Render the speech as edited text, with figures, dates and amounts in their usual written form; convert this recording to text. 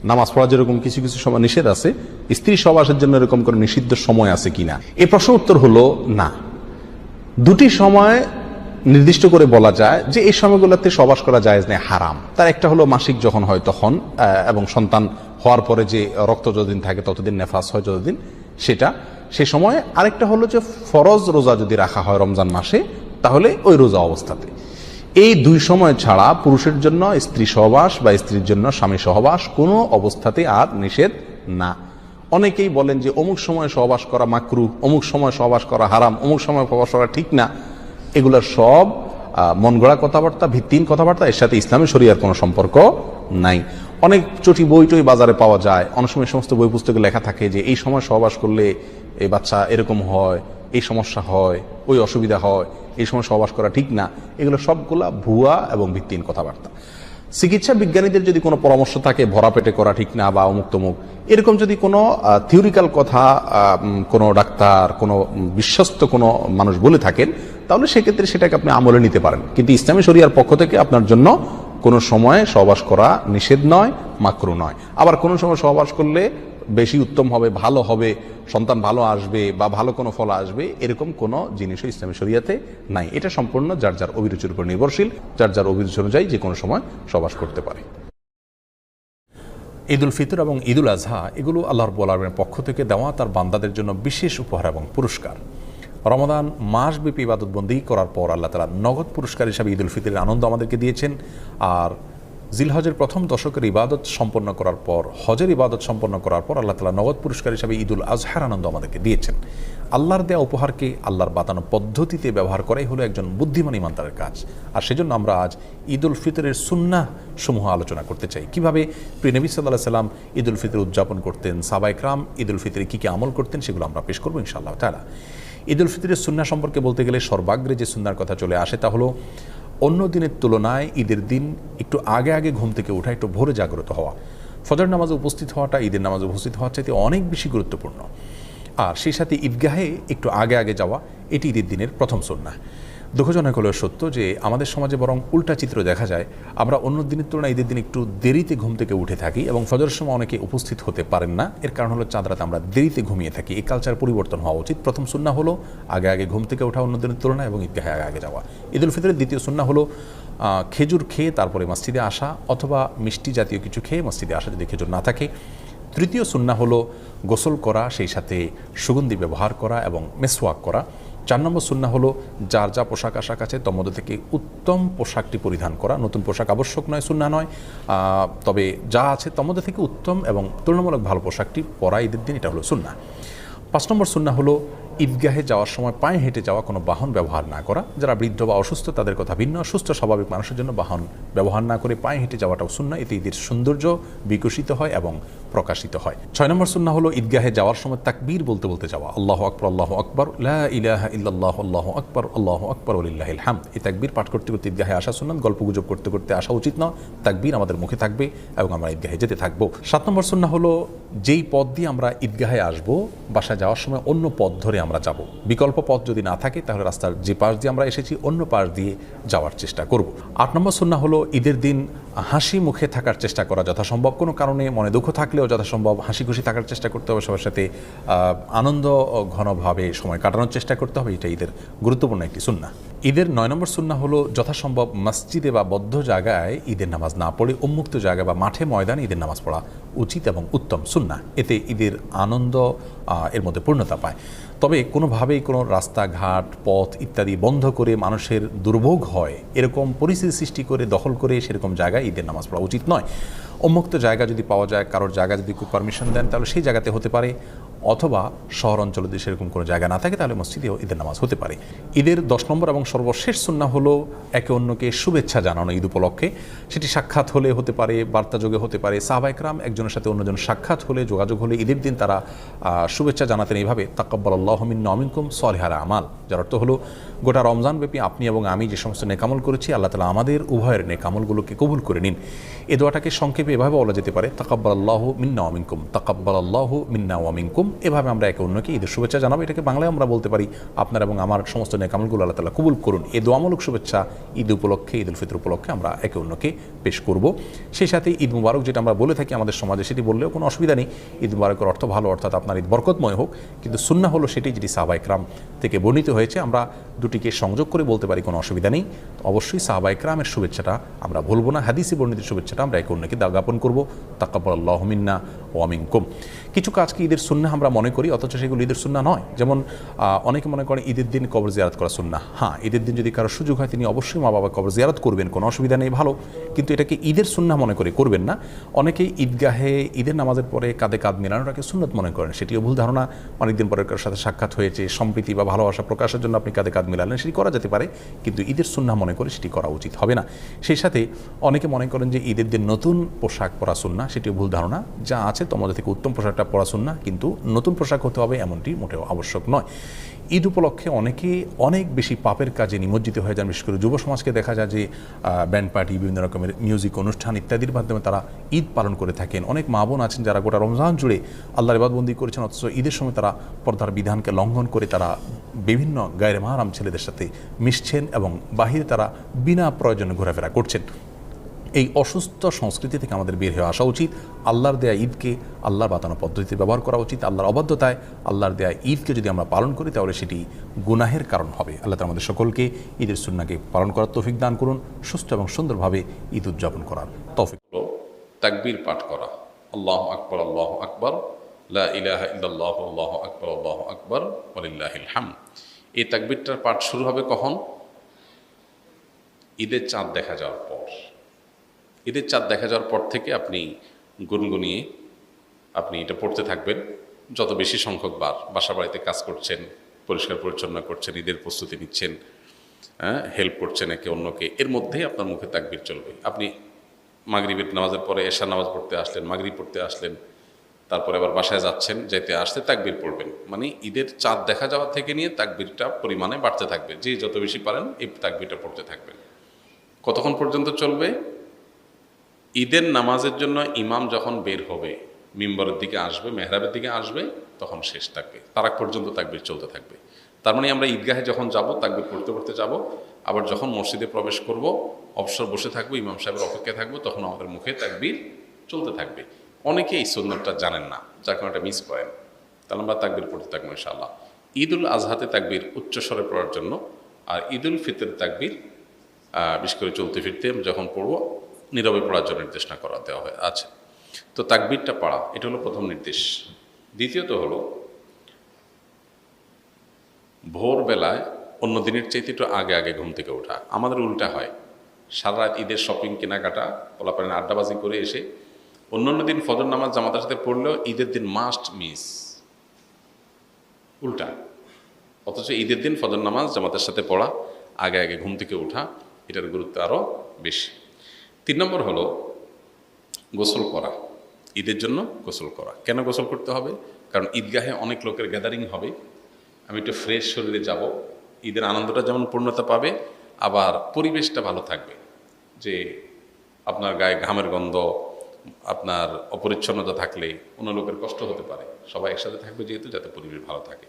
নামাজ পড়া যেরকম কিছু কিছু সময় নিষেধ আছে, স্ত্রী সহবাসের জন্য এরকম কোনো নিষিদ্ধ সময় আছে কিনা, এই প্রশ্ন উত্তর হলো না। দুটি সময় নির্দিষ্ট করে বলা যায় যে এই সময়গুলোতে সহবাস করা জায়েজ নেই, হারাম। তার একটা হলো মাসিক যখন হয় তখন, এবং সন্তান হওয়ার পরে যে রক্ত যতদিন থাকে ততদিন, নেফাস হয় যতদিন, সেটা সেই সময়। আরেকটা হলো যে ফরজ রোজা যদি রাখা হয় রমজান মাসে, তাহলে ওই রোজা অবস্থাতে। এই দুই সময় ছাড়া পুরুষের জন্য স্ত্রী সহবাস বা স্ত্রীর জন্য স্বামী সহবাস কোনো অবস্থাতে আর নিষেধ না। অনেকেই বলেন যে অমুক সময় সহবাস করা মাকরুহ, অমুক সময় সহবাস করা হারাম, অমুক সময় সহবাস করা ঠিক না। এগুলো সব মন গড়া কথাবার্তা, ভিত্তিহীন কথাবার্তা। এর সাথে ইসলামী শরিয়ার কোনো সম্পর্ক নাই। অনেক চটি বই টই বাজারে পাওয়া যায়, অনেক সময় সমস্ত বই পুস্তকে লেখা থাকে যে এই সময় সহবাস করলে এই বাচ্চা এরকম হয়, এই সমস্যা হয়, ওই অসুবিধা হয়, এই সময় সহবাস করা ঠিক না। এগুলো সবগুলা ভুয়া এবং ভিত্তিহীন কথাবার্তা। চিকিৎসা বিজ্ঞানীদের যদি কোনো পরামর্শ থাকে ভরা পেটে করা ঠিক না বা অমুক তমুক, এরকম যদি কোনো থিওরিক্যাল কথা কোনো ডাক্তার, কোনো বিশ্বস্ত কোনো মানুষ বলে থাকেন, তাহলে সেক্ষেত্রে সেটাকে আপনি আমলে নিতে পারেন। কিন্তু ইসলামী শরিয়ার পক্ষ থেকে আপনার জন্য কোনো সময় সহবাস করা নিষেধ নয়, মাকরুহ নয়। আবার কোনো সময় সহবাস করলে বেশি উত্তম হবে, ভালো হবে, সন্তান ভালো আসবে বা ভালো কোনো ফল আসবে, এরকম কোনো জিনিসও ইসলামী শরিয়াতে নাই। এটা সম্পূর্ণ যার যার অভিরুচির উপর নির্ভরশীল, যার যার অভিরুচি অনুযায়ী যে কোনো সময় সহবাস করতে পারে। ঈদ উল ফিতর এবং ঈদ উল আজহা এগুলো আল্লাহ রাব্বুল আলামিনের পক্ষ থেকে দেওয়া তার বান্দাদের জন্য বিশেষ উপহার এবং পুরস্কার। রমাদান মাসব্যাপী ইবাদতবন্দি করার পর আল্লাহ তাআলা নগদ পুরস্কার হিসাবে ঈদ উল ফিতরের আনন্দ আমাদেরকে দিয়েছেন। আর জিলহজের প্রথম দশকের ইবাদত সম্পন্ন করার পর, হজের ইবাদত সম্পন্ন করার পর আল্লাহ তাআলা নগদ পুরস্কার হিসাবে ঈদ উল আজহার আনন্দ আমাদেরকে দিয়েছেন। আল্লাহর দেয়া উপহারকে আল্লাহর বাতানো পদ্ধতিতে ব্যবহার করাই হলো একজন বুদ্ধিমান ইমানদারের কাজ। আর সেজন্য আমরা আজ ঈদ উল ফিতরের সুন্নাহ সমূহ আলোচনা করতে চাই। কিভাবে প্রিয় নবী সাল্লাল্লাহু আলাইহি সাল্লাম ঈদ উল ফিতর উদযাপন করতেন, সাহাবায়ে কেরাম ঈদ উল ফিতরে কী কী আমল করতেন, সেগুলো আমরা পেশ করবো ইনশাআল্লাহ তাআলা। ঈদ উল ফিতরের সুন্নাহ সম্পর্কে বলতে গেলে সর্বাগ্রে যে সুন্নাহর কথা চলে আসে তা হলো অন্য দিনের তুলনায় ঈদের দিন একটু আগে আগে ঘুম থেকে ওঠা, একটু ভোরে জাগ্রত হওয়া। ফজর নামাজে উপস্থিত হওয়াটা ঈদের নামাজে উপস্থিত হওয়ার চাইতে অনেক বেশি গুরুত্বপূর্ণ। আর সেই সাথে ঈদগাহে একটু আগে আগে যাওয়া, এটি ঈদের দিনের প্রথম সুন্নাহ। দুঃখজনক হলেও সত্য যে আমাদের সমাজে বরং উল্টা চিত্র দেখা যায়। আমরা অন্য দিনের তুলনায় ঈদের দিন একটু দেরিতে ঘুম থেকে উঠে থাকি এবং ফজরের সময় অনেকে উপস্থিত হতে পারেন না। এর কারণ হলো চাঁদ রাতে আমরা দেরিতে ঘুমিয়ে থাকি। এই কালচার পরিবর্তন হওয়া উচিত। প্রথম সুন্নাহ হলো আগে আগে ঘুম থেকে ওঠা অন্য দিনের তুলনায় এবং ঈদগাহে আগে আগে যাওয়া। ঈদ উল ফিতরের দ্বিতীয় সুন্নাহ হলো খেজুর খেয়ে তারপরে মসজিদে আসা, অথবা মিষ্টি জাতীয় কিছু খেয়ে মসজিদে আসা যদি খেজুর না থাকে। তৃতীয় সুন্নাহ হলো গোসল করা, সেই সাথে সুগন্ধি ব্যবহার করা এবং মেসওয়াক করা। 4 নম্বর সুন্নাহ হলো যার যা পোশাক আশাক আছে তার মধ্যে থেকে উত্তম পোশাকটি পরিধান করা। নতুন পোশাক আবশ্যক নয়, সুন্নাহ নয়, তবে যা আছে তার মধ্যে থেকে উত্তম এবং তুলনামূলক ভালো পোশাকটি পরা ঈদের দিন, এটা হলো সুন্নাহ। 5 নম্বর সুন্নাহ হলো ঈদগাহে যাওয়ার সময় পায়ে হেঁটে যাওয়া, কোনো বাহন ব্যবহার না করা। যারা বৃদ্ধ বা অসুস্থ তাদের কথা ভিন্ন, সুস্থ স্বাভাবিক মানুষের জন্য বাহন ব্যবহার না করে পায়ে হেঁটে যাওয়াটাও সুন্নাহ। এতে ঈদের সৌন্দর্য বিকশিত হয় এবং প্রকাশিত হয়। 6 নম্বর সুন্নাহ হলো ঈদগাহে যাওয়ার সময় তাকবীর বলতে বলতে যাওয়া। আল্লাহু আকবার, আল্লাহু আকবার, লা ইলাহা ইল্লাল্লাহ, আল্লাহু আকবার, আল্লাহু আকবার, ওয়ালিল্লাহিল হামদ। এই তাকবীর পাঠ করতে করতে ঈদগাহে আসা সুন্নাহ। গল্পগুজব করতে করতে আসা উচিত নয়। তাকবীর আমাদের মুখে থাকবে এবং আমরা ঈদগাহে যেতে থাকবো। 7 নম্বর সুন্নাহ হলো যেই পথ দিয়ে আমরা ঈদগাহে আসবো, বাসায় যাওয়ার সময় অন্য পথ ধরে আমরা যাব। বিকল্প পথ যদি না থাকে তাহলে রাস্তার যে পাশ দিয়ে আমরা এসেছি অন্য পাশ দিয়ে যাওয়ার চেষ্টা করব। 8 নম্বর সুন্নাহ হলো ঈদের দিন হাসি মুখে থাকার চেষ্টা করা যথাসম্ভব। কোনো কারণে মনে দুঃখ থাকলেও যথাসম্ভব হাসি খুশি থাকার চেষ্টা করতে হবে, সবার সাথে আনন্দ ঘনভাবে সময় কাটানোর চেষ্টা করতে হবে। এটা ঈদের গুরুত্বপূর্ণ একটি সুন্নাহ। ঈদের 9 নম্বর সুন্নাহ হলো যথাসম্ভব মসজিদে বা বদ্ধ জায়গায় ঈদের নামাজ না পড়ে উন্মুক্ত জায়গায় বা মাঠে ময়দানে ঈদের নামাজ পড়া উচিত এবং উত্তম সুন্নাহ। এতে ঈদের আনন্দ এর মধ্যে পূর্ণতা পায়। তবে কোনোভাবেই কোনো রাস্তাঘাট, পথ ইত্যাদি বন্ধ করে মানুষের দুর্ভোগ হয় এরকম পরিস্থিতি সৃষ্টি করে দখল করে সেরকম জায়গায় ঈদের নামাজ পড়া উচিত নয়। উন্মুক্ত জায়গা যদি পাওয়া যায়, কারোর জায়গা যদি কেউ পারমিশন দেন তাহলে সেই জায়গাতে হতে পারে, অথবা শহর অঞ্চলে যদি সেরকম কোনো জায়গা না থাকে তাহলে মসজিদেও ঈদের নামাজ হতে পারে। ঈদের 10 নম্বর এবং সর্বশেষ সুন্নাহ হলো একে অন্যকে শুভেচ্ছা জানানো ঈদ উপলক্ষে। সেটি সাক্ষাৎ হলে হতে পারে, বার্তাযোগে হতে পারে। সাহাবায়ে কেরাম একজনের সাথে অন্যজন সাক্ষাৎ হলে, যোগাযোগ হলে ঈদের দিন তারা শুভেচ্ছা জানাতেন এইভাবে, তাকাব্বালাল্লাহু মিন্না ওয়া মিনকুম সালিহাল আমাল। যার অর্থ হলো গোটা রমজান ব্যাপী আপনি এবং আমি যে সমস্ত নেকামল করেছি আল্লাহ তাআলা আমাদের উভয়ের নেকামলগুলোকে কবুল করে নিন। এই দোয়াটাকে সংক্ষেপে এভাবে বলা যেতে পারে, তাকাব্বালাল্লাহু মিন্না ওয়া মিনকুম, তাকাব্বালাল্লাহু মিন্না ওয়া মিনকুম, আলাইকুম, এভাবে আমরা একে অন্যকে ঈদের শুভেচ্ছা জানাবো। এটাকে বাংলায় আমরা বলতে পারি আপনার এবং আমার সমস্ত নেকামলগুলো আল্লাহ তাআলা কবুল করুন। এই দোয়ামূলক শুভেচ্ছা ঈদ উপলক্ষে, ঈদ উল ফিতর উপলক্ষে আমরা একে অন্যকে পেশ করব। সেই সাথে ঈদ মুবারক যেটা আমরা বলে থাকি আমাদের সমাজে, সেটি বললেও কোনো অসুবিধা নেই। ঈদ মুবারকের অর্থ ভালো, অর্থাৎ আপনার ঈদ বরকতময় হোক, কিন্তু সুন্নাহ হলো সেটি যেটি সাহাবায়ে কেরাম থেকে বর্ণিত হয়েছে। আমরা দুটিকে সংযোগ করে বলতে পারি, কোনো অসুবিধা নেই। অবশ্যই সাহাবায়ে কেরামের শুভেচ্ছাটা আমরা ভুলব না, হাদিসে বর্ণিত শুভেচ্ছাটা আমরা একে অন্যকে জ্ঞাপন করব। তাকাব্বালাল্লাহু মিন্না ওয়া মিনকুম। কিছু কাজকে ঈদের সুন্নাহ আমরা মনে করি, অথচ সেগুলো ঈদের সুন্নাহ নয়। যেমন অনেকে মনে করেন ঈদের দিন কবর জিয়ারত করা সুন্নাহ। হ্যাঁ, ঈদের দিন যদি কারো সুযোগ হয় তিনি অবশ্যই মা বাবা কবর জিয়ারত করবেন, কোনো অসুবিধা নেই, ভালো। কিন্তু এটাকে ঈদের সুন্নাহ মনে করে করবেন না। অনেকেই ঈদগাহে ঈদের নামাজের পরে কাঁধে কাঁধ মিলানোটাকে সুন্নত মনে করেন, সেটিও ভুল ধারণা। অনেকদিন পরে কারোর সাথে সাক্ষাৎ হয়েছে, সম্প্রীতি বা ভালোবাসা প্রকাশের জন্য আপনি কাঁধে কাঁধ মিলালেন, সেটি করা যেতে পারে, কিন্তু ঈদের সুন্নাহ মনে করে সেটি করা উচিত হবে না। সেই সাথে অনেকে মনে করেন যে ঈদের দিন নতুন পোশাক পরা সুন্নাহ, সেটিও ভুল ধারণা। যা আছে তোমাদের থেকে উত্তম পোশাকটা পরা সুন্নাহ, কিন্তু নতুন পোশাক হতে হবে এমনটি মোটেও আবশ্যক নয়। ঈদ উপলক্ষে অনেকে অনেক বেশি পাপের কাজে নিমজ্জিত হয়ে যান। বিশেষ করে যুব সমাজকে দেখা যায় যে ব্যান্ড পার্টি, বিভিন্ন রকমের মিউজিক অনুষ্ঠান ইত্যাদির মাধ্যমে তারা ঈদ পালন করে থাকেন। অনেক মা বোন আছেন যারা গোটা রমজান জুড়ে আল্লাহর ইবাদতবন্দি করেছেন, অথচ ঈদের সময় তারা পর্দার বিধানকে লঙ্ঘন করে তারা বিভিন্ন গায়রে মাহরাম ছেলেদের সাথে মিশছেন এবং বাহিরে তারা বিনা প্রয়োজনে ঘোরাফেরা করছেন। এই অসুস্থ সংস্কৃতি থেকে আমাদের বের হয়ে আসা উচিত। আল্লাহর দেয়া ঈদকে আল্লাহর বাতানো পদ্ধতিতে ব্যবহার করা উচিত। আল্লাহর অবাধ্যতায় আল্লাহর দেয়া ঈদকে যদি আমরা পালন করি তাহলে সেটি গুনাহের কারণ হবে। আল্লাহ তাআলা আমাদের সকলকে ঈদের সুন্নাহকে পালন করার তৌফিক দান করুন, সুস্থ এবং সুন্দরভাবে ঈদ উদযাপন করার তৌফিক। তাকবীর পাঠ করা, আল্লাহু আকবার, আল্লাহু আকবার, লা ইলাহা ইল্লাল্লাহু, আল্লাহু আকবার, আল্লাহু আকবার, ওয়ালিল্লাহিল হামদ। এই তাকবীরটার পাঠ শুরু হবে কখন? ঈদের চাঁদ দেখা যাওয়ার পর। ঈদের চাঁদ দেখা যাওয়ার পর থেকে আপনি গুনগুনিয়ে আপনি এটা পড়তে থাকবেন। যত বেশি সংখ্যক বার বাসা বাড়িতে কাজ করছেন, পরিষ্কার পরিচ্ছন্ন করছেন, ঈদের প্রস্তুতি নিচ্ছেন, হেল্প করছেন একে অন্যকে, এর মধ্যেই আপনার মুখে তাকবীর চলবে। আপনি মাগরিবের নামাজের পরে এশার নামাজ পড়তে আসলেন, মাগরিব পড়তে আসলেন, তারপরে আবার বাসায় যাচ্ছেন, যেতে আসতে তাকবীর পড়বেন। মানে ঈদের চাঁদ দেখা যাওয়া থেকে নিয়ে তাকবীরটা পরিমাণে বাড়তে থাকবে। যে যত বেশি পারেন এই তাকবীরটা পড়তে থাকবেন। কতক্ষণ পর্যন্ত চলবে? ঈদের নামাজের জন্য ইমাম যখন বের হবে, মিম্বরের দিকে আসবে, মেহরাবের দিকে আসবে, তখন শেষ থাকবে, তার আগ পর্যন্ত তাকবীর চলতে থাকবে। তার মানে আমরা ঈদগাহে যখন যাব তাকবীর পড়তে পড়তে যাব, আবার যখন মসজিদে প্রবেশ করব অবসর বসে থাকবো, ইমাম সাহেবের অপেক্ষায় থাকবো, তখন আমাদের মুখে তাকবীর চলতে থাকবে। অনেকে এই সুন্নতটা জানেন না, যার কারণে এটা মিস করেন। তাহলে আমরা তাকবীর পড়তে থাকবো ইনশাআল্লাহ। ঈদ উল আজহাতে তাকবীর উচ্চস্বরে পড়ার জন্য, আর ঈদ উল ফিতর তাকবীর বিশেষ করে চলতে ফিরতে যখন পড়বো নীরবে পড়ার জন্য নির্দেশনা করা দেওয়া হয় আছে। তো তাকবীরটা পড়া, এটা হলো প্রথম নির্দেশ। দ্বিতীয়ত হলো ভোরবেলায় অন্য দিনের চাইতে একটু আগে আগে ঘুম থেকে ওঠা। আমাদের উল্টা হয়, সারা রাত ঈদের শপিং কেনাকাটা পোলাপানের আড্ডাবাজি করে এসে অন্যান্য দিন ফজর নামাজ জামাতের সাথে পড়লেও ঈদের দিন মাস্ট মিস, উল্টা। অথচ ঈদের দিন ফজর নামাজ জামাতের সাথে পড়া, আগে আগে ঘুম থেকে ওঠা, এটার গুরুত্ব আরও বেশি। 3 নম্বর হলো গোসল করা। ঈদের জন্য গোসল করা। কেন গোসল করতে হবে? কারণ ঈদগাহে অনেক লোকের গ্যাদারিং হবে, আমি একটু ফ্রেশ শরীরে যাব, ঈদের আনন্দটা যেমন পূর্ণতা পাবে, আবার পরিবেশটা ভালো থাকবে। যে আপনার গায়ে ঘামের গন্ধ, আপনার অপরিচ্ছন্নতা থাকলে অন্য লোকের কষ্ট হতে পারে। সবাই একসাথে থাকবে যেহেতু, যাতে পরিবেশ ভালো থাকে।